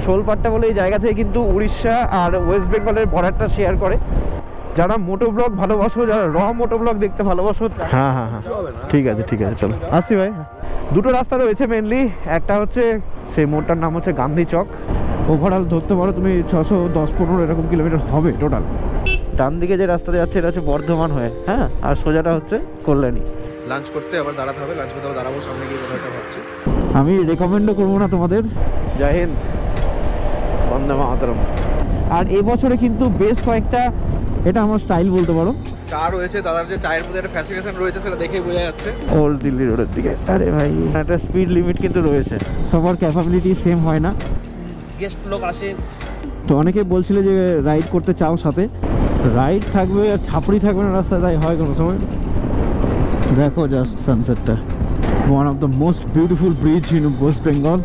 শোলপাট্টা বলে এই জায়গা থেকে কিন্তু উড়িষ্যা আর ওয়েস্ট বেঙ্গলের বর্ডারটা শেয়ার করে। যারা মোটো ব্লগ ভালোবাসো, যারা র মোটো ব্লগ দেখতে ভালোবাসো, হ্যাঁ হ্যাঁ হ্যাঁ ঠিক আছে ঠিক আছে, চলো আসি ভাই। দুটো রাস্তা রয়েছে মেনলি, একটা হচ্ছে সেই মোড়টার নাম হচ্ছে গান্ধী চক। ওভারঅল ধরতে পারো তুমি 610-15 এরকম কিলোমিটার হবে টোটাল। ডান দিকে যে রাস্তাতে যাচ্ছে এটা হচ্ছে বর্ধমান হয়ে, হ্যাঁ, আর সোজাটা হচ্ছে কল্যাণী। লাঞ্চ করতে আবার দাঁড়াতে হবে, লাঞ্চ করতে দাঁড়াবো, সামনে গিয়ে কোথাও একটা ভাবছি। আমি রেকমেন্ডও করবো না তোমাদের। জয় হিন্দ, বন্দে মাতরম। আর এবছরে কিন্তু বেশ কয়েকটা, এটা আমার স্টাইল বলতে পারো, চা রয়েছে। দাদার যে চায়ের মধ্যে একটা ফ্যাসিনেশন রয়েছে সেটা দেখেই বোঝা যাচ্ছে। ওল্ড দিল্লি রোডের দিকে। আরে ভাই, একটা স্পিড লিমিট কিন্তু রয়েছে, সবার ক্যাপাবিলিটি সেম হয় না। গেস্ট লোক আসে তো অনেকে বলছিল যে রাইড করতে চাও, সাথে রাইড থাকবে আর ছাপড়ি থাকবে না রাস্তায়, তাই হয় কোনো সময়। দেখো জাস্ট সানসেটটা, one of the most beautiful bridge in West Bengal.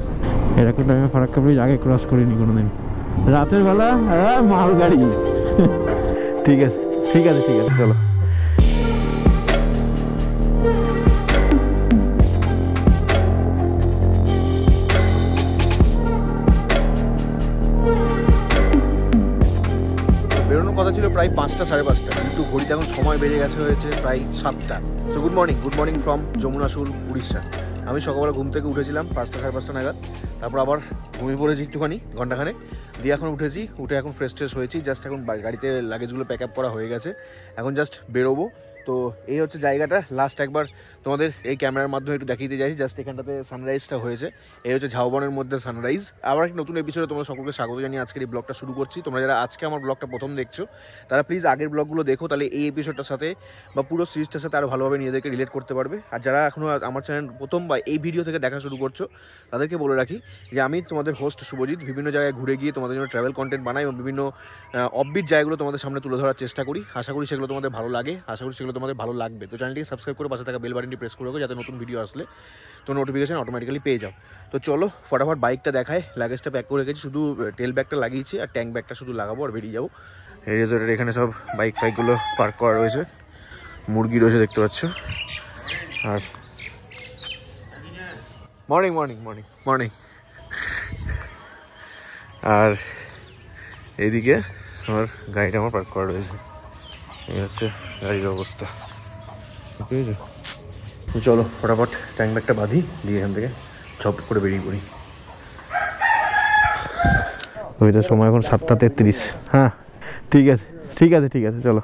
এরকম টাইমে ফারাক্কা ব্রিজ আগে ক্রস করিনি কোনোদিন। রাতের বেলা মালগাড়ি। ঠিক আছে ঠিক আছে ঠিক আছে, চলো। বেরোনোর কথা ছিল প্রায় 5টা 5:30, কিন্তু ঘড়িতে এখন সময় বেজে গেছে হয়েছে প্রায় 7টা। So good morning from Jamunasur, Orissa. আমি সকালবেলা ঘুম থেকে উঠেছিলাম 5টা 5:30 নাগাদ, তারপর আবার ঘুমিয়ে পড়েছি একটুখানি, ঘন্টাখানেক দিয়ে এখন উঠেছি। উঠে এখন ফ্রেশ হয়েছি, জাস্ট এখন গাড়িতে লাগেজগুলো প্যাক আপ করা হয়ে গেছে, এখন জাস্ট বেরোবো। তো এই হচ্ছে জায়গাটা। লাস্ট একবার তোমাদের এই ক্যামেরার মাধ্যমে একটু দেখিয়ে দিয়ে যাই, জাস্ট এখানটাতে সানরাইজটা হয়েছে। এই হচ্ছে ঝাউবনের মধ্যে সানরাইজ। আবার একটা নতুন এপিসোডে তোমাদের সকলকে স্বাগত জানিয়ে আজকের এই ব্লগটা শুরু করছি। তোমরা যারা আজকে আমার ব্লগটা প্রথম দেখছো তারা প্লিজ আগের ব্লগগুলো দেখো, তাহলে এই এপিসোডটার সাথে বা পুরো সিরিজটার সাথে আরও ভালোভাবে নিজেদেরকে রিলেট করতে পারবে। আর যারা এখনও আমার চ্যানেল প্রথম বা এই ভিডিও থেকে দেখা শুরু করছো তাদেরকে বলে রাখি যে আমি তোমাদের হোস্ট শুভজিৎ, বিভিন্ন জায়গায় ঘুরে গিয়ে তোমাদের জন্য ট্রাভেল কন্টেন্ট বানাই এবং বিভিন্ন অফবিট জায়গাগুলো তোমাদের সামনে তুলে ধরার চেষ্টা করি। আশা করি সেগুলো তোমাদের ভালো লাগে, আশা করি সেগুলো তোমাদের ভালো লাগবে। তো চ্যানেলটিকে সাবস্ক্রাইব করে পাশে থাকা বেল বাটনটি প্রেস করে রাখো, যাতে নতুন ভিডিও আসলে তো নোটিফিকেশন অটোমেটিক্যালি পেয়ে যাও। তো চলো ফটাফট বাইকটা দেখায়। লাগেজটা প্যাক করে রেখেছি, শুধু টেল ব্যাগটা লাগিয়েছি আর ট্যাঙ্ক ব্যাগটা শুধু লাগাবো আর বেরিয়ে যাবো। এই রেজর্টের এখানে সব বাইক ফাইকগুলো পার্ক করা রয়েছে, মুরগি রয়েছে দেখতে পাচ্ছ। আর মর্নিং আর এইদিকে আমার গাড়িটা আমার পার্ক করা রয়েছে। এই হচ্ছে গাড়ির অবস্থা, ঠিক আছে। চলো ফটাফট ট্যাঙ্ক ব্যাগটা বাঁধি, দিয়ে এখান থেকে ঝপ করে বেরিয়ে পড়ি। ওইটার সময় এখন 7:33। হ্যাঁ ঠিক আছে ঠিক আছে ঠিক আছে, চলো।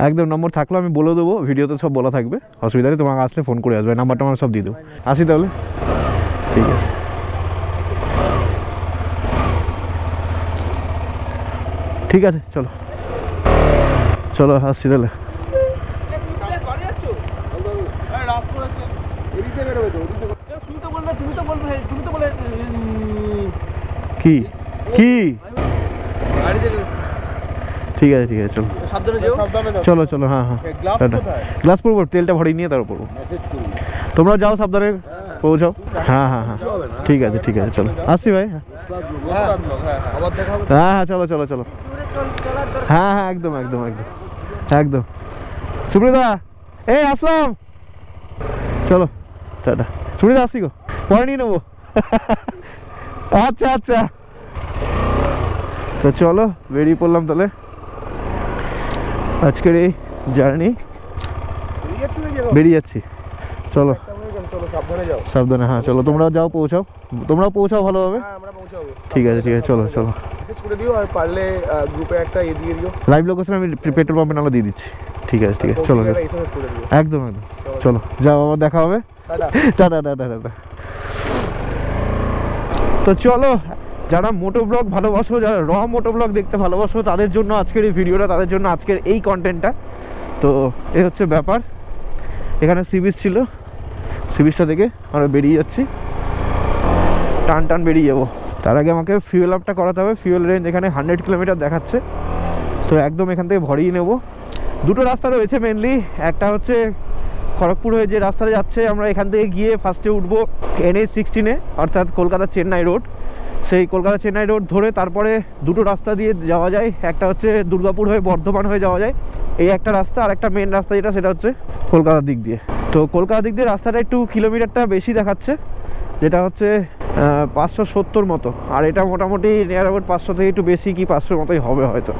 একদম নম্বর থাকলো আমি বলে দেবো, ভিডিওতে সব বলা থাকবে, অসুবিধা নেই। তোমাকে আসলে ফোন করে আসবে, নাম্বারটা আমার সব দিয়ে দেবো। আসি তাহলে, ঠিক আছে। ঠিক আছে চলো চলো, আসছি তাহলে। কি কি ঠিক আছে ঠিক আছে, চলো চলো চলো। হ্যাঁ হ্যাঁ, গ্লাস পরবো, তেলটা ভরিয়ে নিয়ে তারপর পরবো। তোমরা যাও সাবধানে পৌঁছাও। হ্যাঁ হ্যাঁ হ্যাঁ ঠিক আছে ঠিক আছে, চলো আসছি ভাই। হ্যাঁ হ্যাঁ চলো চলো চলো। হ্যাঁ হ্যাঁ একদম একদম একদম একদম। সুপ্রিদা এই আসলাম, চলো টাটা। সুপ্রিদা আসছি গো, পরে নিয়ে নেবো। আচ্ছা আচ্ছা, তো চলো বেরিয়ে পড়লাম তাহলে আজকের এই জার্নি। বেরিয়ে যাচ্ছি, চলো সাবধানে। হ্যাঁ চলো, তোমরাও যাও, পৌঁছাও, তোমরাও পৌঁছাও ভালোভাবে। ঠিক আছে ঠিক আছে, চলো চলো। লাইভ লোকেশন আমি পেট্রোল পাম্পে নালা দিয়ে দিচ্ছি। ঠিক আছে ঠিক আছে, চলো একদম একদম, চলো যাও, আবার দেখা হবে। Tata tata tata. তো চলো, যারা মোটো ব্লগ ভালোবাসো, যারা র মোটো ব্লগ দেখতে ভালোবাসো, তাদের জন্য আজকের এই ভিডিওটা, তাদের জন্য আজকের এই কন্টেন্টটা। তো এই হচ্ছে ব্যাপার। এখানে সি বিচ ছিল, সি বিচটা থেকে আমরা বেরিয়ে যাচ্ছি, টান টান বেরিয়ে যাবো। তার আগে আমাকে ফিউয়েল আপটা করাতে হবে। ফিউয়েল রেঞ্জ এখানে 100 কিলোমিটার দেখাচ্ছে, তো একদম এখান থেকে ভরিয়ে নেব। দুটো রাস্তা রয়েছে মেনলি, একটা হচ্ছে খড়গপুর হয়ে যে রাস্তাটা যাচ্ছে, আমরা এখান থেকে গিয়ে ফার্স্টে উঠবো NH-16-এ, অর্থাৎ কলকাতা চেন্নাই রোড। সেই কলকাতা চেন্নাই রোড ধরে তারপরে দুটো রাস্তা দিয়ে যাওয়া যায়, একটা হচ্ছে দুর্গাপুর হয়ে বর্ধমান হয়ে যাওয়া যায়, এই একটা রাস্তা। আর একটা মেন রাস্তা যেটা, সেটা হচ্ছে কলকাতার দিক দিয়ে। তো কলকাতার দিক দিয়ে রাস্তাটা একটু কিলোমিটারটা বেশি দেখাচ্ছে, যেটা হচ্ছে 570 মতো, আর এটা মোটামুটি নিয়ার অ্যাবাউট 500 থেকে একটু বেশি কি 500 মতোই হবে হয়তো।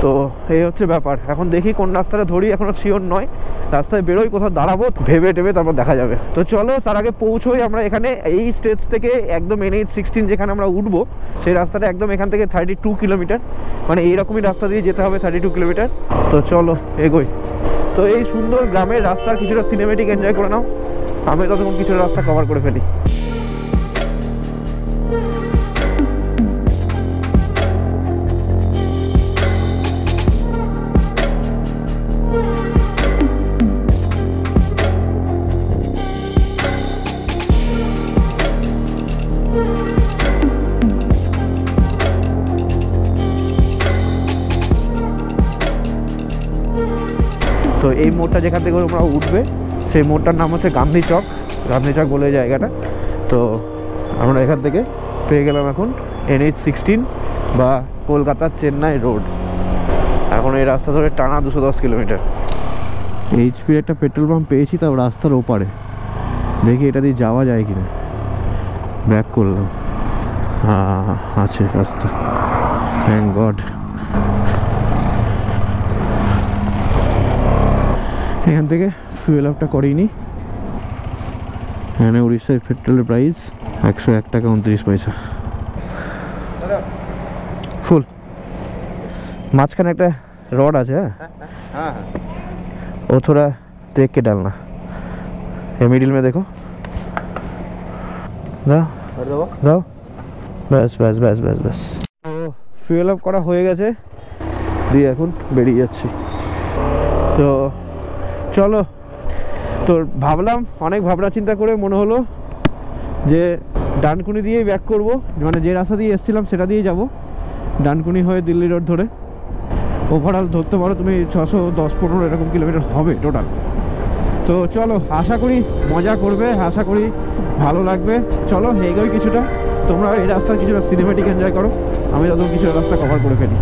তো এই হচ্ছে ব্যাপার। এখন দেখি কোন রাস্তাটা ধরি, এখনও শিওর নয়। রাস্তায় বেরোই, কোথাও দাঁড়াবো, ভেবে টেবে তারপর দেখা যাবে। তো চলো তার আগে পৌঁছোই আমরা এখানে। এই স্টেজ থেকে একদম NH16 যেখানে আমরা উঠবো, সেই রাস্তাটা একদম এখান থেকে 32 কিলোমিটার, মানে এইরকমই রাস্তা দিয়ে যেতে হবে 32 কিলোমিটার। তো চলো এগোই। তো এই সুন্দর গ্রামের রাস্তার কিছুটা সিনেমেটিক এনজয় করে নাও, আমি ততক্ষণ কিছুটা রাস্তা কভার করে ফেলি। তো এই মোড়টা যেখান থেকে তোমরা উঠবে, সেই মোড়টার নাম হচ্ছে গান্ধী চক। গান্ধী চক বলে জায়গাটা। তো আমরা এখান থেকে পেয়ে গেলাম এখন NH16 বা কলকাতার চেন্নাই রোড। এখন এই রাস্তা ধরে টানা 210 কিলোমিটার। HP একটা পেট্রোল পাম্প পেয়েছি, তাও রাস্তার ওপারে। দেখি এটা দিয়ে যাওয়া যায় কিনা। ব্যাক করলাম, হ্যাঁ আছে রাস্তা, থ্যাংক গড। এখান থেকে ফুয়েল আপটা করিনি। এখানে উড়িষ্যার পেট্রোলের প্রাইস 101 টাকা 29 পয়সা ফুল। মাঝখানে একটা রড আছে, হ্যাঁ वो थोड़ा देख के डालना, ये मिडिल में देखो, দাও দাও, ব্যাস ব্যাস ব্যাস ব্যাস ব্যাস। তো ফুয়েল আপ করা হয়ে গেছে, দিয়ে এখন বেরিয়ে যাচ্ছি। তো চলো, তো ভাবলাম, অনেক ভাবনা চিন্তা করে মনে হলো যে ডানকুনি দিয়েই ব্যাক করব, মানে যে রাস্তা দিয়ে এসেছিলাম সেটা দিয়ে যাব, ডানকুনি হয়ে দিল্লি রোড ধরে। ওভারঅল ধরতে পারো তুমি 610-15 এরকম কিলোমিটার হবে টোটাল। তো চলো, আশা করি মজা করবে, আশা করি ভালো লাগবে। চলো এগোই কিছুটা, তোমরা এই রাস্তার কিছুটা সিনেমেটিক এনজয় করো, আমি তখন কিছুটা রাস্তা কভার করে ফেলি।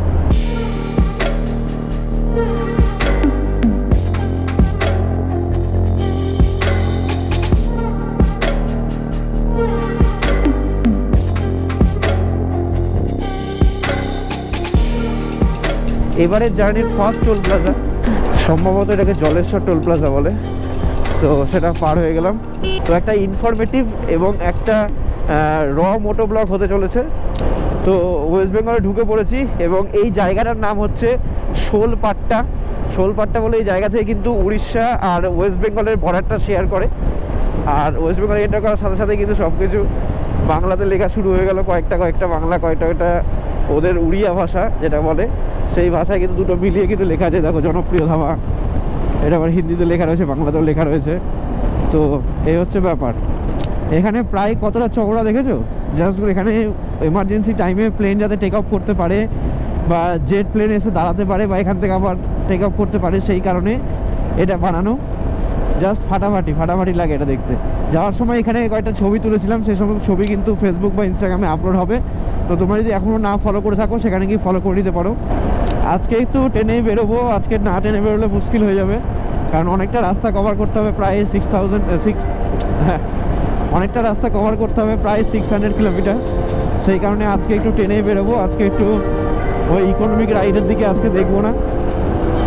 এবারের জার্নির ফার্স্ট টোল প্লাজা, সম্ভবত এটাকে জলেশ্বর টোল প্লাজা বলে। তো সেটা পার হয়ে গেলাম। তো একটা ইনফরমেটিভ এবং একটা মোটো ব্লগ হতে চলেছে। তো ওয়েস্ট বেঙ্গলে ঢুকে পড়েছি এবং এই জায়গাটার নাম হচ্ছে শোলপাট্টা। শোলপাট্টা বলে এই জায়গা থেকে কিন্তু উড়িষ্যা আর ওয়েস্ট বেঙ্গলের বর্ডারটা শেয়ার করে। আর ওয়েস্ট বেঙ্গলে এন্টার করার সাথে সাথে কিন্তু সব কিছু বাংলাতে লেখা শুরু হয়ে গেল, কয়েকটা বাংলা, কয়েকটা ওদের উড়িয়া ভাষা যেটা বলে, সেই ভাষায় কিন্তু দুটো মিলিয়ে কিন্তু লেখা আছে। দেখো, জনপ্রিয় ধাবা, এটা আবার হিন্দিতে লেখা রয়েছে, বাংলাতেও লেখা রয়েছে। তো এই হচ্ছে ব্যাপার। এখানে প্রায় কতটা চওড়া দেখেছো? জাস্ট এখানে এমার্জেন্সি টাইমে প্লেন যাতে টেক অফ করতে পারে, বা জেট প্লেন এসে দাঁড়াতে পারে, বা এখান থেকে আবার টেক অফ করতে পারে, সেই কারণে এটা বানানো। জাস্ট ফাটাফাটি লাগে এটা দেখতে। যাওয়ার সময় এখানে কয়েকটা ছবি তুলেছিলাম, সেই সমস্ত ছবি কিন্তু ফেসবুক বা ইনস্টাগ্রামে আপলোড হবে। তো তোমরা যদি এখনও না ফলো করে থাকো, সেখানে গিয়ে ফলো করে নিতে পারো। আজকে একটু ট্রেনেই বেরোবো, আজকে না ট্রেনে বেরোলে মুশকিল হয়ে যাবে, কারণ অনেকটা রাস্তা কভার করতে হবে, প্রায় 600 কিলোমিটার। সেই কারণে আজকে একটু ট্রেনেই বেরোবো, আজকে একটু ওই ইকোনমিক রাইডের দিকে আজকে দেখবো না।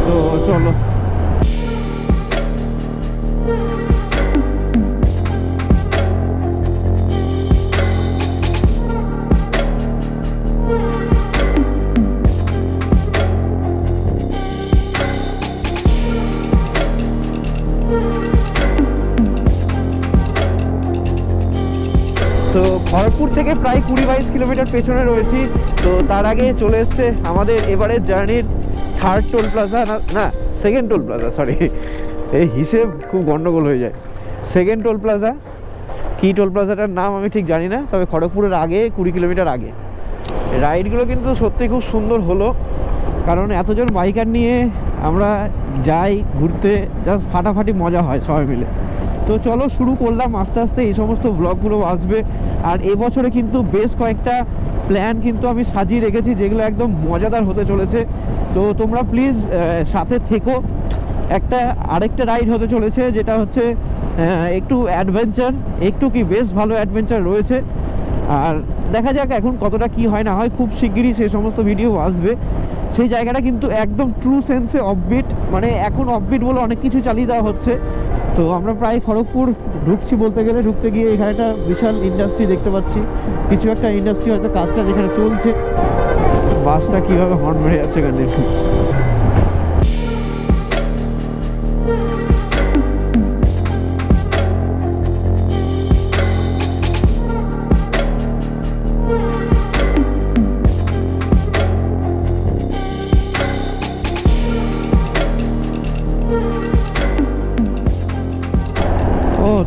তো চলো। তো খড়গপুর থেকে প্রায় 20-22 কিলোমিটার পেছনে রয়েছি। তো তার আগে চলে এসছে আমাদের এবারের জার্নির থার্ড টোল প্লাজা, না সেকেন্ড টোল প্লাজা, সরি, এই হিসেব খুব গন্ডগোল হয়ে যায়। সেকেন্ড টোল প্লাজা, কী টোল প্লাজাটার নাম আমি ঠিক জানি না, তবে খড়গপুরের আগে 20 কিলোমিটার আগে। রাইডগুলো কিন্তু সত্যি খুব সুন্দর হলো, কারণ এতজন বাইকার নিয়ে আমরা যাই ঘুরতে, জাস্ট ফাটাফাটি মজা হয় সবাই মিলে। তো চলো শুরু করলাম আস্তে আস্তে, এই সমস্ত ব্লগগুলো আসবে। আর এবছরে কিন্তু বেশ কয়েকটা প্ল্যান কিন্তু আমি সাজিয়ে রেখেছি, যেগুলো একদম মজাদার হতে চলেছে। তো তোমরা প্লিজ সাথে থেকো। আরেকটা রাইড হতে চলেছে, যেটা হচ্ছে একটু অ্যাডভেঞ্চার, একটু কি বেশ ভালো অ্যাডভেঞ্চার রয়েছে। আর দেখা যাক এখন কতটা কি হয় না হয়, খুব শিগগিরই সেই সমস্ত ভিডিও আসবে। সেই জায়গাটা কিন্তু একদম ট্রু সেন্সে অফবিট, মানে এখন অফবিট বলে অনেক কিছু চালিয়ে দেওয়া হচ্ছে। তো আমরা প্রায় খড়গপুর ঢুকছি বলতে গেলে, ঢুকতে গিয়ে এখানে একটা বিশাল ইন্ডাস্ট্রি দেখতে পাচ্ছি, কিছু একটা ইন্ডাস্ট্রি হয়তো কাজটা যেখানে চলছে। বাসটা কীভাবে হর্ন মেরে যাচ্ছে এখানে।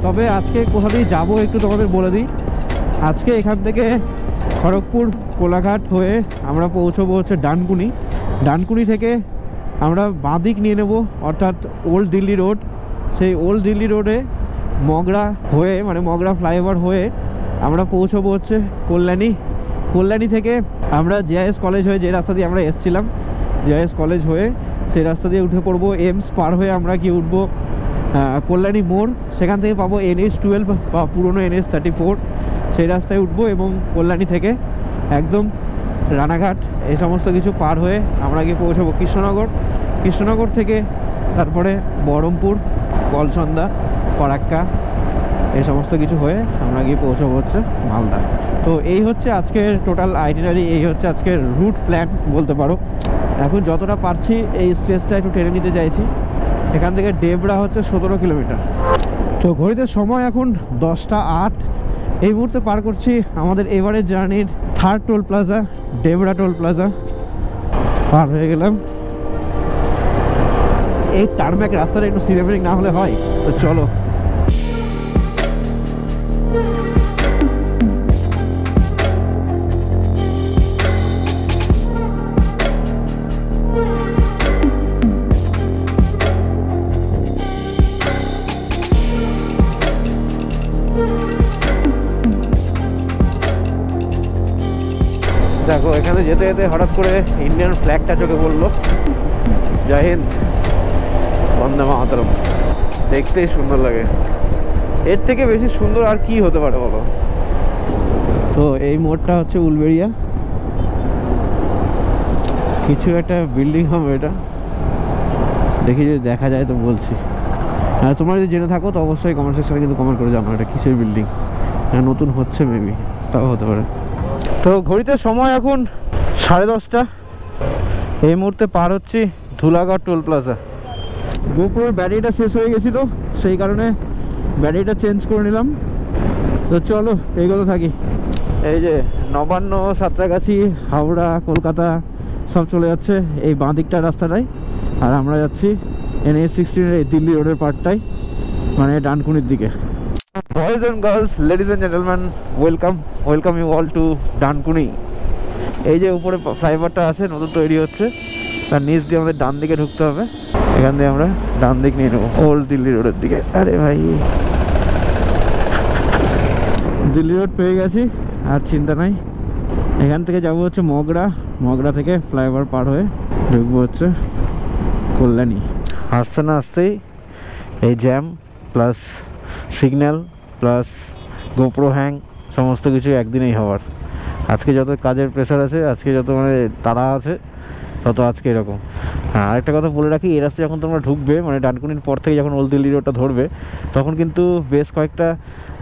তবে আজকে কোথা দিয়ে যাবো একটু তোমাদের বলে দিই। আজকে এখান থেকে খড়গপুর কোলাঘাট হয়ে আমরা পৌঁছবো হচ্ছে ডানকুনি। ডানকুনি থেকে আমরা বাঁদিক নিয়ে নেব, অর্থাৎ ওল্ড দিল্লি রোড। সেই ওল্ড দিল্লি রোডে মগরা হয়ে, মানে মগরা ফ্লাইওভার হয়ে আমরা পৌঁছবো হচ্ছে কল্যাণী। কল্যাণী থেকে আমরা জেআইএস কলেজ হয়ে, যে রাস্তা দিয়ে আমরা এসেছিলাম জেআইএস কলেজ হয়ে, সেই রাস্তা দিয়ে উঠে পড়বো এমস পার হয়ে আমরা কি উঠবো কল্যাণী মোড়। সেখান থেকে পাবো NH-12 বা পুরনো NH-34, সেই রাস্তায় উঠবো এবং কল্যাণী থেকে একদম রানাঘাট এই সমস্ত কিছু পার হয়ে আমরা গিয়ে পৌঁছাবো কৃষ্ণনগর। কৃষ্ণনগর থেকে তারপরে বহরমপুর, কলসন্দা, ফরাক্কা এই সমস্ত কিছু হয়ে আমরা গিয়ে পৌঁছাবো হচ্ছে মালদা। তো এই হচ্ছে আজকের টোটাল আইটিনারি, এই হচ্ছে আজকের রুট প্ল্যান বলতে পারো। এখন যতটা পারছি এই স্ট্রেসটা একটু টেনে নিতে চাইছি। এখান থেকে ডেবরা হচ্ছে 17 কিলোমিটার। তো ঘড়িতে সময় এখন 10:08। এই মুহূর্তে পার করছি আমাদের এবারের জার্নির 3rd toll plaza, Debra toll plaza পার হয়ে গেলাম। এই টার্ম্যাক রাস্তাটা একটু সিনেমেটিক না হলে হয়? তো চলো। দেখো এখানে যেতে যেতে হঠাৎ করে ইন্ডিয়ান ফ্ল্যাগটা চোখে পড়লো। জয় হিন্দ, বন্দে মাতরম। দেখতেই সুন্দর লাগে, এর থেকে বেশি সুন্দর আর কি হতে পারে বলো। তো এই মোড়টা হচ্ছে উলবেড়িয়া, কিছু একটা বিল্ডিং হবে এটা, দেখি যদি দেখা যায় তো বলছি। আর তোমরা যদি জেনে থাকো তো অবশ্যই কমেন্ট সেকশনে কিন্তু কমেন্ট করে জানো এটা কিসের বিল্ডিং। নতুন হচ্ছে মেবি, তাও হতে পারে। তো ঘড়িতে সময় এখন 10:30। এই মুহূর্তে পার হচ্ছি ধুলাগড় টোল প্লাজা। গোপ্রোর ব্যাটারিটা শেষ হয়ে গেছিলো, সেই কারণে ব্যাটারিটা চেঞ্জ করে নিলাম। তো চলো এইগুলো থাকি। এই যে নবান্ন, সাঁতরাগাছি, হাওড়া, কলকাতা সব চলে যাচ্ছে এই বাঁ দিকটা রাস্তাটাই। আর আমরা যাচ্ছি NH-16 এই দিল্লি রোডের পার্টটাই, মানে ডানকুনির দিকে। Boys and girls, ladies and gentleman, welcome you all to Dankuni. এই যে উপরে ফ্লাইওভারটা আছে, নতুন তৈরি হচ্ছে, তার নিচ দিয়ে আমাদের ডান দিকে ঢুকতে হবে। এখান দিয়ে আমরা ডান দিক নিয়ে নেবো ওল্ড দিল্লি রোডের দিকে। আরে ভাই, দিল্লি রোড পেয়ে গেছি, আর চিন্তা নাই। এখান থেকে যাবো হচ্ছে মগরা থেকে ফ্লাইওভার পার হয়ে ঢুকবো হচ্ছে কল্যাণী। আসতে না আসতেই এই jam plus signal plus GoPro hang সমস্ত কিছু একদিনেই হওয়ার। আজকে যত কাজের প্রেশার আছে, আজকে যত মানে তাড়া আছে, তত আজকে এরকম। হ্যাঁ, আরেকটা কথা বলে রাখি, এই রাস্তায় যখন তোমরা ঢুকবে, মানে ডানকুনির পর থেকে যখন ওল্ড দিল্লি রোডটা ধরবে, তখন কিন্তু বেশ কয়েকটা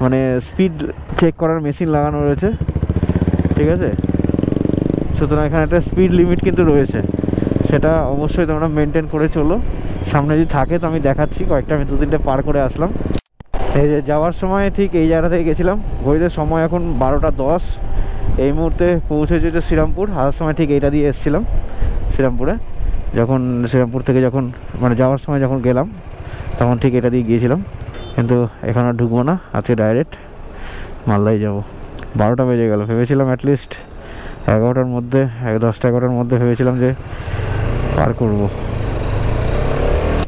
মানে স্পিড চেক করার মেশিন লাগানো রয়েছে, ঠিক আছে? সুতরাং এখানে একটা স্পিড লিমিট কিন্তু রয়েছে, সেটা অবশ্যই তোমরা মেনটেন করে চলো। সামনে যদি থাকে তো আমি দেখাচ্ছি, কয়েকটা আমি 2-3টে পার করে আসলাম। এই যে যাওয়ার সময় ঠিক এই জায়গা থেকে গেছিলাম, ঘড়িতে সময় এখন 12:10। এই মুহূর্তে পৌঁছে যেতে শ্রীরামপুর। আসার সময় ঠিক এইটা দিয়ে এসেছিলাম শ্রীরামপুরে, যখন শ্রীরামপুর থেকে যখন মানে যাওয়ার সময় যখন গেলাম তখন ঠিক এটা দিয়ে গিয়েছিলাম। কিন্তু এখন আর ঢুকবো না, আজকে ডাইরেক্ট মালদায় যাব। 12টা বেজে গেল। ভেবেছিলাম অ্যাটলিস্ট 11টার মধ্যে, 10টা-11টার মধ্যে ভেবেছিলাম যে পার করব।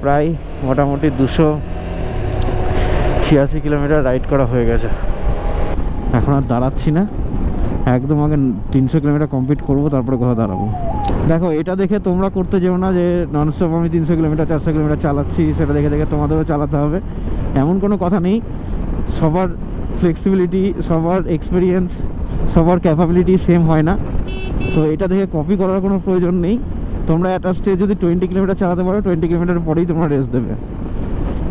প্রায় মোটামুটি 286 কিলোমিটার রাইড করা হয়ে গেছে। এখন আর দাঁড়াচ্ছি না, একদম আগে 300 কিলোমিটার কমপ্লিট করবো, তারপরে কোথাও দাঁড়াবো। দেখো এটা দেখে তোমরা করতে যেও না যে ননস্টপ আমি 300 কিলোমিটার 400 কিলোমিটার চালাচ্ছি, সেটা দেখে দেখে তোমাদেরও চালাতে হবে, এমন কোনো কথা নেই। সবার ফ্লেক্সিবিলিটি, সবার এক্সপিরিয়েন্স, সবার ক্যাপাবিলিটি সেম হয় না, তো এটা দেখে কপি করার কোনো প্রয়োজন নেই। তোমরা একটা স্টেজ যদি 20 কিলোমিটার চালাতে পারো, 20 কিলোমিটার পরেই তোমরা রেস্ট দেবে।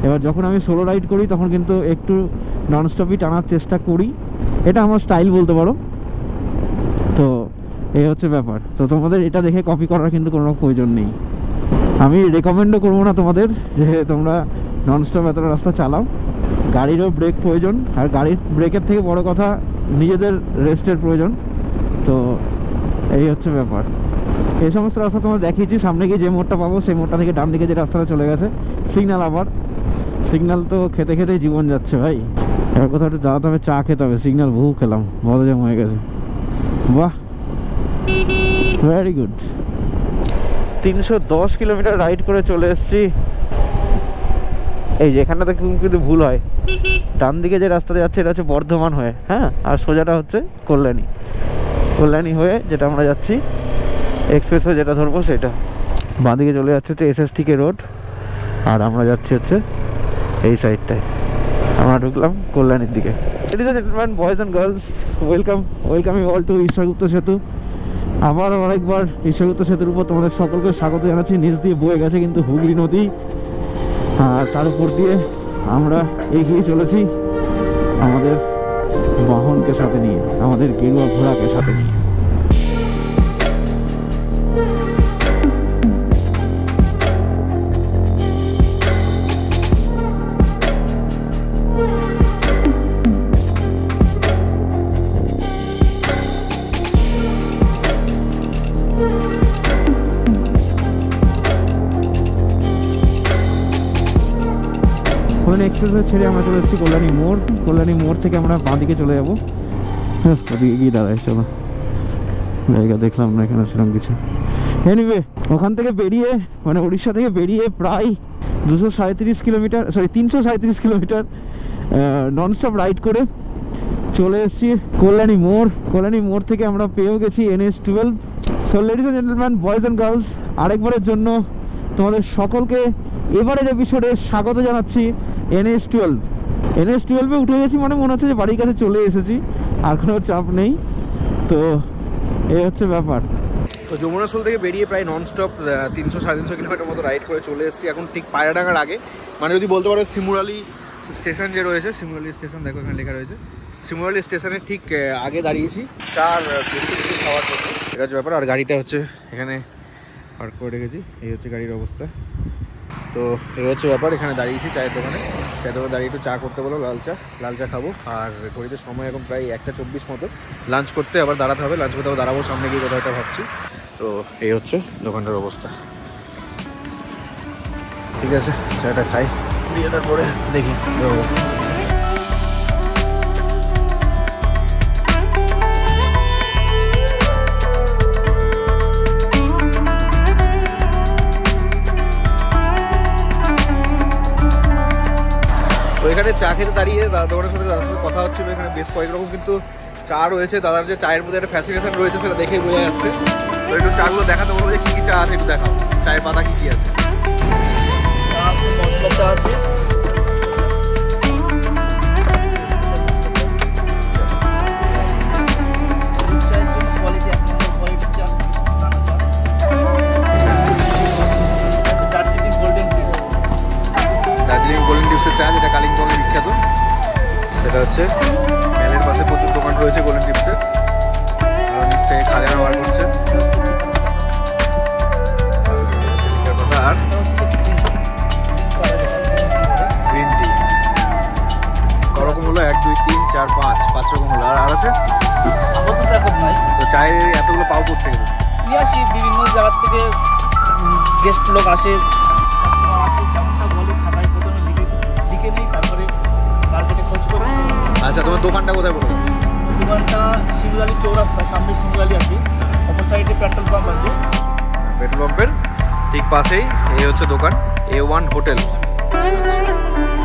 এবার যখন আমি সোলো রাইড করি তখন কিন্তু একটু ননস্টপই টানার চেষ্টা করি, এটা আমার স্টাইল বলতে পারো। তো এই হচ্ছে ব্যাপার। তো তোমাদের এটা দেখে কপি করার কিন্তু কোনো প্রয়োজন নেই। আমি রেকমেন্ডও করবো না তোমাদের যে তোমরা ননস্টপ এত রাস্তা চালাও। গাড়িরও ব্রেক প্রয়োজন, আর গাড়ির ব্রেকের থেকে বড় কথা নিজেদের রেস্টের প্রয়োজন। তো এই হচ্ছে ব্যাপার। এই সমস্ত রাস্তা তোমরা দেখিয়েছি, সামনে গিয়ে যে মোড়টা পাবো সেই মোড়টা থেকে ডান দিকে যে রাস্তাটা চলে গেছে সিগন্যাল, আবার সিগন্যাল তো খেতে খেতেই জীবন যাচ্ছে ভাই। এবার কোথাও একটু দাঁড়াতে হবে, চা খেতে হবে, সিগন্যাল বহু খেলাম, বদজাম হয়ে গেছে। বাহ, ভেরি গুড। 310 কিলোমিটার রাইড করে চলে এসেছি। এই যে এখানটাতে কিন্তু ভুল হয়, ডান দিকে যে রাস্তাতে যাচ্ছে এটা হচ্ছে বর্ধমান হয়ে, হ্যাঁ, আর সোজাটা হচ্ছে কল্যাণী হয়ে যেটা আমরা যাচ্ছি, এক্সপ্রেসওয়ে যেটা ধরবো সেটা। বাঁ দিকে চলে যাচ্ছে হচ্ছে SSTK রোড, আর আমরা যাচ্ছি হচ্ছে এই সাইডটায়। আমরা ঢুকলাম কল্যাণীর দিকে। Ladies and gentlemen, boys and girls, welcome you all to Ishwar Gupta সেতু। আবার আরেকবার ঈশ্বরগুপ্ত সেতুর উপর তোমাদের সকলকে স্বাগত জানাচ্ছি। নিচ দিয়ে বয়ে গেছে কিন্তু হুগলি নদী, আর তার উপর দিয়ে আমরা এগিয়ে চলেছি আমাদের বাহনকে সাথে নিয়ে, আমাদের গেরুয়া ঘোড়াকে সাথে নিয়ে। এক্সপ্রেসওয়ে ছেড়ে আমরা চলে এসেছি কল্যাণী মোড় থেকে আমরা বাঁ দিকে চলে যাবো। ওদিকে গিয়ে দাঁড়ায়, চলো, জায়গা দেখলাম না এখানে সেরকম কিছু। এনিওয়ে, ওখান থেকে বেরিয়ে মানে উড়িষ্যা থেকে বেরিয়ে প্রায় 337 কিলোমিটার ননস্টপ রাইড করে চলে এসেছি কল্যাণী মোড় থেকে আমরা পেয়েও গেছি NH12। So ladies and gentleman, boys and girls, আরেকবারের জন্য তোমাদের সকলকে এবারের এপিসোডে স্বাগত জানাচ্ছি NH12-এ উঠে গেছি, মানে মনে হচ্ছে যে বাড়ির কাছে চলে এসেছি, আর কোনো চাপ নেই। তো এই হচ্ছে ব্যাপার। তো যমুনাশুল থেকে বেরিয়ে প্রায় ননস্টপ 300-350 কিলোমিটার মতো রাইড করে চলে এসেছি এখন ঠিক পায়রাডাঙ্গার আগে, মানে যদি বলতে পারো শিমুরালি স্টেশন যে রয়েছে, শিমুরালি স্টেশন দেখো এখানে লেখা রয়েছে, শিমুরালি স্টেশনের ঠিক আগে দাঁড়িয়েছি চার বিস্কুট খাওয়ার জন্য। এটা হচ্ছে ব্যাপার। আর গাড়িটা হচ্ছে এখানে পার্ক করে রেখেছি, এই হচ্ছে গাড়ির অবস্থা। তো এই হচ্ছে ব্যাপার, এখানে দাঁড়িয়েছি চায়ের দোকানে দাঁড়িয়ে একটু চা করতে বলো, লাল চা খাবো। আর ঘড়িতে সময় এখন প্রায় 1:24 মতো, লাঞ্চ করতে আবার দাঁড়াতে হবে, লাঞ্চ করতে আবার দাঁড়াবো সামনে গিয়ে কোথাও একটা ভাবছি। তো এই হচ্ছে দোকানটার অবস্থা। ঠিক আছে, চাটা খাই, দিয়ে তারপরে দেখি দেবো। তো এখানে চা খেতে দাঁড়িয়ে দাদার সাথে কথা হচ্ছিল, এখানে বেশ কয়েক রকম কিন্তু চা রয়েছে। দাদার যে চায়ের মধ্যে একটা ফ্যাসিনেশন রয়েছে সেটা দেখেই বোঝা যাচ্ছে। তো একটু চাগুলো দেখাতে বলবো যে কী কী চা আছে, একটু দেখাও চায়ের পাতা কী কী আছে। মশলা চা আছে, চা যেটা কালিম্পংয়ে বিখ্যাত, সেটা হচ্ছে মেলের পাশে প্রচুর দোকান রয়েছে গোল্ডেন টিপসের, আর নিচ থেকে খাজানা বার করছে। আর গ্রিন টি করকম হলো 1, 2, 3, 4, 5 রকম হলো। আর আছে তো চায়ের এতগুলো পাও করতে গেলে নিয়ে আসি বিভিন্ন জায়গার থেকে, গেস্ট লোক আসে, কাস্টমার আসে, যেমনটা বলে খাতায় প্রথমে লিখে নেই, তারপরে মার্কেটে খোঁজ করে। আচ্ছা, তোমার দোকানটা কোথায় বলো? দোকানটা শিমুরালি চৌরাস্তা, সামনে শিমুরালি আছে, অপর সাইডে পেট্রোল পাম্প আছে, পেট্রোল পাম্পের ঠিক পাশেই এই হচ্ছে দোকান A1 হোটেল।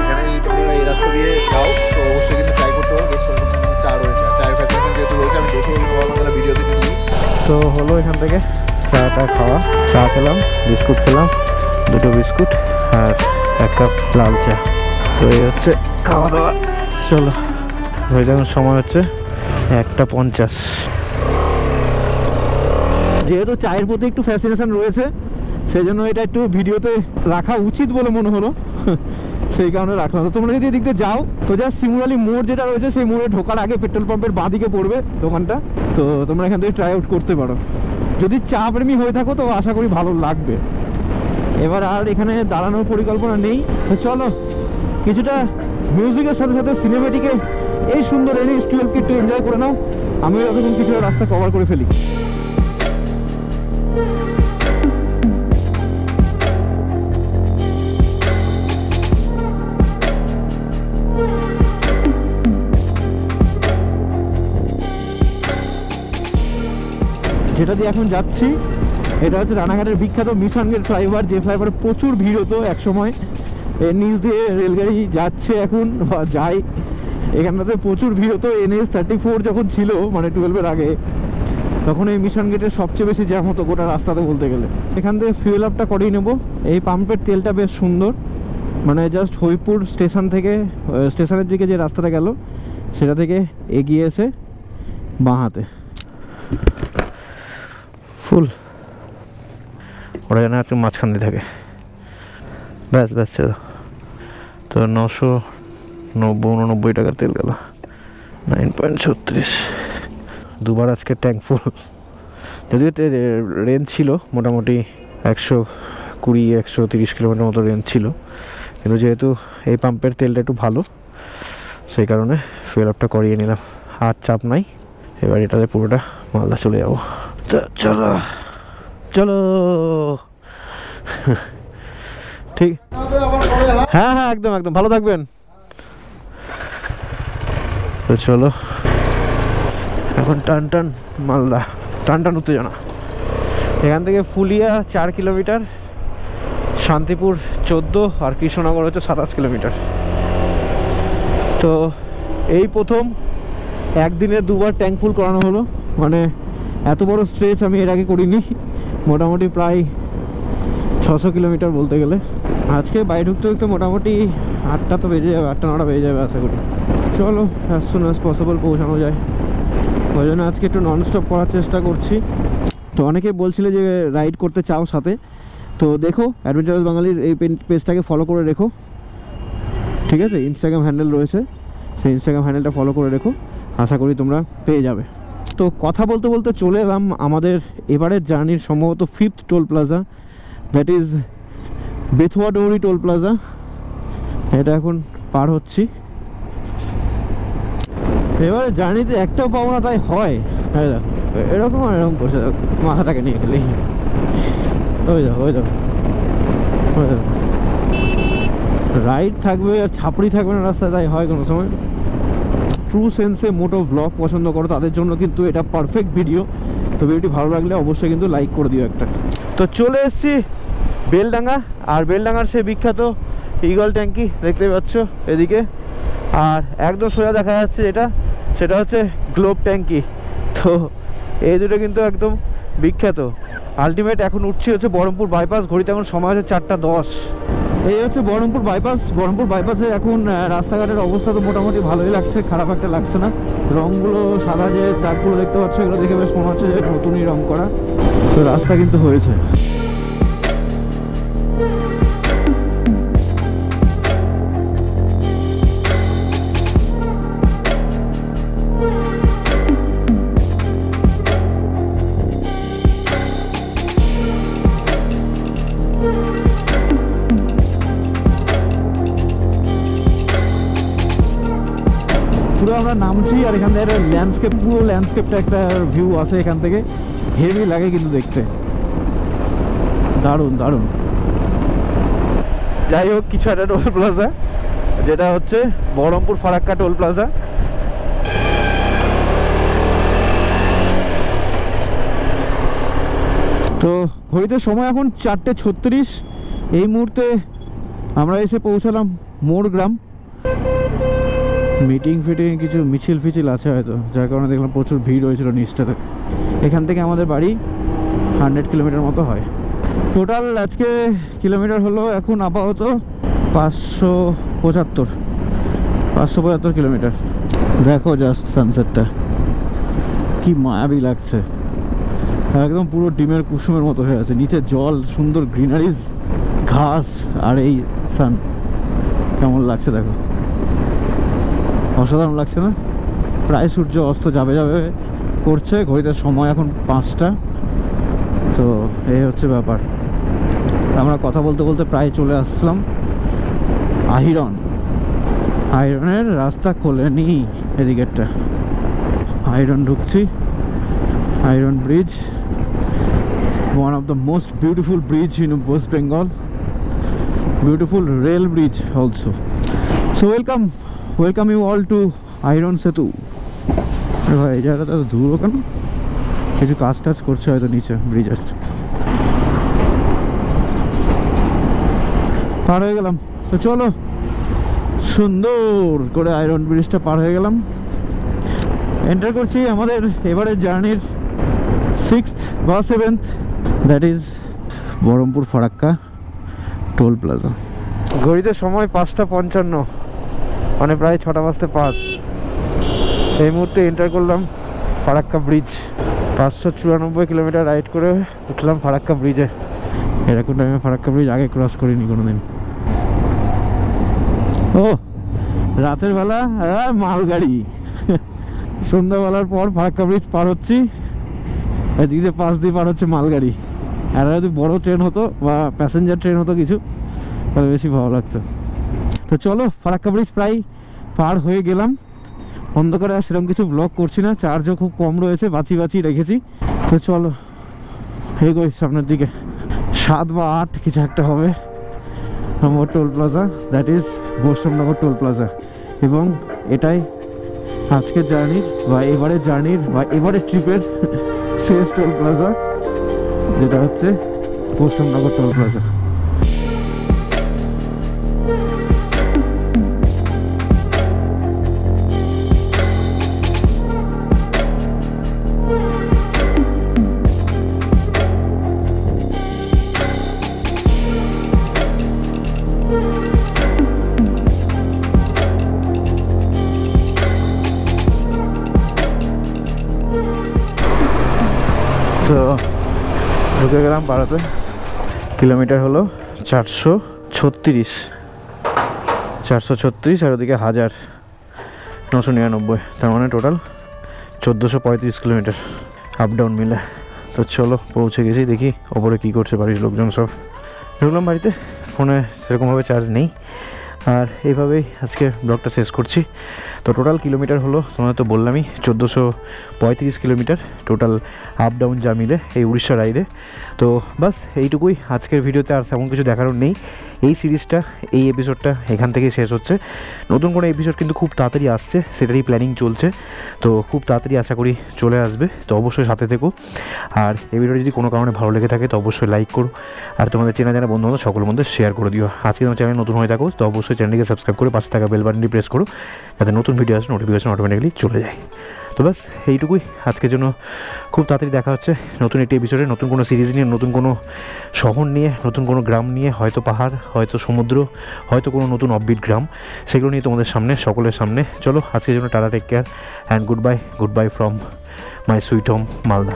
এখানে তোমরা এই রাস্তা দিয়ে যাও তো অবশ্যই কিন্তু ট্রাই করতে পারো, বেশ কয়েকটা চা রয়েছে। চায়ের ফ্যাসিনেশন যেহেতু রয়েছে আমি দেখে ভিডিওতে নিই। তো হলো এখান থেকে চাটা খাওয়া, চা খেলাম, বিস্কুট খেলাম, 2টো বিস্কুট আর 1 কাপ লাল চা। তো এই হচ্ছে খাওয়া দাওয়া। চলো হয়ে যাবে, সময় হচ্ছে 1:50। যেহেতু চায়ের প্রতি একটু ফ্যাসিনেশন রয়েছে, সেই জন্য এটা একটু ভিডিওতে রাখা উচিত বলে মনে হলো, সেই কারণে রাখলাম। তো তোমরা যদি এদিক দিয়ে যাও তো যা শিমুরালি মোড় যেটা রয়েছে, সেই মোড়ে ঢোকার আগে পেট্রোল পাম্পের বাঁ দিকে পড়বে দোকানটা। তো তোমরা এখান থেকে ট্রাই আউট করতে পারো। যদি চা প্রেমী হয়ে থাকো তো আশা করি ভালো লাগবে। এবার আর এখানে দাঁড়ানোর পরিকল্পনা নেই। তো চলো কিছুটা মিউজিকের সাথে সাথে সিনেমেটিকে এই সুন্দর NH-12 একটু এনজয় করে নাও। আমিও এতক্ষণ কিছুটা রাস্তা কভার করে ফেলি। যেটা দিয়ে এখন যাচ্ছি এটা হচ্ছে রানাঘাটের বিখ্যাত মিশন গেট ফ্লাইওভার, যে ফ্লাইওভারে প্রচুর ভিড় হতো একসময়। এর নিচ দিয়ে রেলগাড়ি যাচ্ছে এখন বা যায়, এখানটাতে প্রচুর ভিড় হতো। NH-34 যখন ছিল, মানে 12-এর আগে, তখন এই মিশন গেটের সবচেয়ে বেশি জ্যাম হতো গোটা রাস্তাতে বলতে গেলে। এখান থেকে ফিউয়েল আপটা করেই নেবো। এই পাম্পের তেলটা বেশ সুন্দর, মানে জাস্ট হরিপুর স্টেশন থেকে, স্টেশনের দিকে যে রাস্তাটা গেল সেটা থেকে এগিয়ে এসে বাঁ হাতে ফুল, ওরা যেন একটু মাঝখান দিয়ে থাকে। ব্যাস ব্যাস ছিল। তো 989 টাকার তেল গেল, 9.36। দুবার আজকে ট্যাঙ্ক ফুল। যদিও রেঞ্জ ছিল মোটামুটি 120-130 কিলোমিটার মতো রেঞ্জ ছিল, কিন্তু যেহেতু এই পাম্পের তেলটা একটু ভালো, সেই কারণে ফুয়েল আপটা করিয়ে নিলাম। আর চাপ নাই, এবার এটাতে পুরোটা মালদা চলে যাবো। তো চলো চলো, ঠিক, হ্যাঁ হ্যাঁ একদম একদম, ভালো থাকবেন। তো চলো এখন টান টান মালদা, টান টান উত্তেজনা। এখান থেকে ফুলিয়া 4 কিলোমিটার, শান্তিপুর 14 আর কৃষ্ণনগর হচ্ছে 27 কিলোমিটার। তো এই প্রথম একদিনে 2বার ট্যাঙ্ক ফুল করানো হলো, মানে এত বড় স্ট্রেচ আমি এর আগে করিনি। মোটামুটি প্রায় 600 কিলোমিটার বলতে গেলে। আজকে বাড়ি ঢুকতে ঢুকতে মোটামুটি 8টা তো বেজে যাবে, 8টা-9টা বেজে যাবে আশা করি। চলো অ্যাজ সুন অ্যাজ পসিবল পৌঁছানো যায়, ওই জন্য আজকে একটু ননস্টপ করার চেষ্টা করছি। তো অনেকে বলছিলে যে রাইড করতে চাও সাথে, তো দেখো অ্যাডভেঞ্চারাস বাঙালির এই পেজটাকে ফলো করে রেখো, ঠিক আছে? ইনস্টাগ্রাম হ্যান্ডেল রয়েছে, সেই ইনস্টাগ্রাম হ্যান্ডেলটা ফলো করে রেখো, আশা করি তোমরা পেয়ে যাবে। তো কথা বলতে বলতে চলে এলাম আমাদের এবারের জার্নির সম্ভবত 5th toll plaza, that is Bethua dowry toll plaza. এটা এখন পার হচ্ছি। এবারে জার্নিতে একটাও পাবো না তাই হয়, এরকম আর এরকম বসে মাথাটাকে নিয়ে গেলেই ওই যাও ওই যাও ওই যাও, রাইড থাকবে আর ছাপড়ি থাকবে না রাস্তায়, তাই হয় কোনো সময়। ট্রু সেন্সে মোটো ভ্লগ পছন্দ করো তাদের জন্য কিন্তু এটা পারফেক্ট ভিডিও। তো ভিডিওটি ভালো লাগলে অবশ্যই কিন্তু লাইক করে দিও একটা। তো চলে এসেছি বেলডাঙ্গা, আর বেলডাঙ্গার সেই বিখ্যাত ইগল ট্যাঙ্কি দেখতে পাচ্ছ এদিকে, আর একদম সোজা দেখা যাচ্ছে যেটা, সেটা হচ্ছে গ্লোব ট্যাঙ্কি। তো এই দুটো কিন্তু একদম বিখ্যাত। আলটিমেট এখন উঠছি হচ্ছে বহরমপুর বাইপাস, ঘড়িতে এখন সময় হচ্ছে 4:10। এই হচ্ছে বহরমপুর বাইপাস। বহরমপুর বাইপাসে এখন রাস্তাঘাটের অবস্থা তো মোটামুটি ভালোই লাগছে, খারাপ একটা লাগছে না। রঙগুলো সাদা যে দাগগুলো দেখতে পাচ্ছ, এগুলো দেখে বেশ মনে হচ্ছে যে নতুনই রং করা। তো রাস্তা কিন্তু হয়েছে। পুরো আমরা নামছি আর এখান থেকে ল্যান্ডস্কেপ, পুরো ল্যান্ডস্কেপটা একটা ভিউ আছে এখান থেকে, হেভি লাগে কিন্তু দেখতে, দারুণ দারুণ। যাই হোক, কিছু একটা টোল প্লাজা, যেটা হচ্ছে বহরমপুর ফারাক্কা টোল প্লাজা। তো ঘড়িতে সময় এখন 4:36। এই মুহূর্তে আমরা এসে পৌঁছালাম মোড়গ্রাম। মিটিং ফিটিং কিছু মিছিল ফিছিল আছে হয়তো, যার কারণে দেখলাম প্রচুর ভিড় হয়েছিল নিচটাতে। এখান থেকে আমাদের বাড়ি 100 কিলোমিটার মতো হয়। টোটাল আজকে কিলোমিটার হলো এখন আপাতত 575 কিলোমিটার। দেখো জাস্ট সানসেটটা কি মায়াবী লাগছে, একদম পুরো ডিমের কুসুমের মতো হয়ে আছে, নিচে জল, সুন্দর গ্রিনারিজ, ঘাস, আর এই সান কেমন লাগছে দেখো, অসাধারণ লাগছে না? প্রায় সূর্য অস্ত যাবে যাবে করছে, ঘড়িতে সময় এখন 5টা। তো এই হচ্ছে ব্যাপার। আমরা কথা বলতে বলতে প্রায় চলে আসলাম আহিরন। আয়রনের রাস্তা খোলেনি এদিকেরটা, আয়রন ঢুকছি। Iron bridge, one of the most beautiful bridge in West Bengal, beautiful rail bridge also. So welcome you all to Iron Setu. ভাই এই জায়গাটা তো দূর কেন, কিছু কাজ টাজ করছে হয়তো নিচে ব্রিজের। পার হয়ে গেলাম, তো চলো সুন্দর করে আয়রন ব্রিজটা পার হয়ে গেলাম। এন্টার করছি আমাদের এবারের জার্নির 6th বা 7th, that is Baharampur Farakka toll plaza. ঘড়িতে সময় 5:55, মানে প্রায় 6টা বাজতে 5। এই মুহূর্তে এন্টার করলাম ফারাক্কা ব্রিজ। 594 কিলোমিটার রাইড করে উঠলাম ফারাক্কা ব্রিজে। এরকম টাইমে ফারাক্কা ব্রিজ আগে ক্রস করিনি কোনোদিন। ও রাতের বেলা মালগাড়ি, সন্ধ্যাবেলার পর ফারাক্কা ব্রিজ পার হচ্ছি, এদিকে পাশ দিয়ে পার হচ্ছে মালগাড়ি। আর যদি বড় ট্রেন হতো বা প্যাসেঞ্জার ট্রেন হতো কিছু, তাহলে বেশি ভালো লাগতো। তো চলো ফারাক্কা ব্রিজ প্রায় পার হয়ে গেলাম। অন্ধকারে আর সেরকম কিছু ব্লগ করছি না, চার্জও খুব কম রয়েছে, বাঁচিয়ে রেখেছি। তো চলো এগোই সামনের দিকে। 7 বা 8 কিছু একটা হবে নম্বর toll plaza, that is Baishnabnagar toll plaza. এবং এটাই আজকের জার্নির বা এবারের জার্নির বা এবারের ট্রিপের শেষ টোল প্লাজা, যেটা হচ্ছে বৈষ্ণবনগর টোল প্লাজা। তো ঢুকে গেলাম পাড়াতে। কিলোমিটার হলো 436 আর ওদিকে 1999, তার মানে টোটাল 1435 কিলোমিটার আপ ডাউন মিলে। তো চলো পৌঁছে গেছি, দেখি ওপরে কী করছে বাড়ির লোকজন সব। ঢুকলাম বাড়িতে, ফোনে সেরকমভাবে চার্জ নেই। আর এইভাবেই আজকে ব্লগটা শেষ করছি। তো টোটাল কিলোমিটার হলো তোমাদের তো বললামই 1435 কিলোমিটার টোটাল আপ ডাউন যা মিলে এই উড়িষ্যা রাইডে। তো বাস এইটুকুই আজকের ভিডিওতে, আর তেমন কিছু দেখানোর নেই। এই সিরিজটা, এই এপিসোডটা এখান থেকেই শেষ হচ্ছে। নতুন কোনো এপিসোড কিন্তু খুব তাড়াতাড়ি আসছে, সেটারই প্ল্যানিং চলছে। তো খুব তাড়াতাড়ি আশা করি চলে আসবে, তো অবশ্যই সাথে থেকো। আর এই ভিডিওটা যদি কোনো কারণে ভালো লেগে থাকে তো অবশ্যই লাইক করো, আর তোমাদের চেনা জানা বন্ধু বান্ধব সকলের মধ্যে শেয়ার করে দিও। আজকে তোমার চ্যানেল নতুন হয়ে থাকো তো অবশ্যই চ্যানেলটিকে সাবস্ক্রাইব করে পাশে থাকা বেল বাটনটি প্রেস করো, যাতে নতুন ভিডিও আসে নোটিফিকেশন অটোমেটিক্যালি চলে যায়। তো ব্যাস এইটুকুই আজকের জন্য। খুব তাড়াতাড়ি দেখা হচ্ছে নতুন একটি এপিসোডে, নতুন কোনো সিরিজ নিয়ে, নতুন কোনো শহর নিয়ে, নতুন কোনো গ্রাম নিয়ে, হয়তো পাহাড়, হয়তো সমুদ্র, হয়তো কোনো নতুন অফবিট গ্রাম, সেগুলো নিয়ে তোমাদের সামনে, সকলের সামনে। চলো আজকের জন্য টাটা, take care and good bye from my sweet home Malda.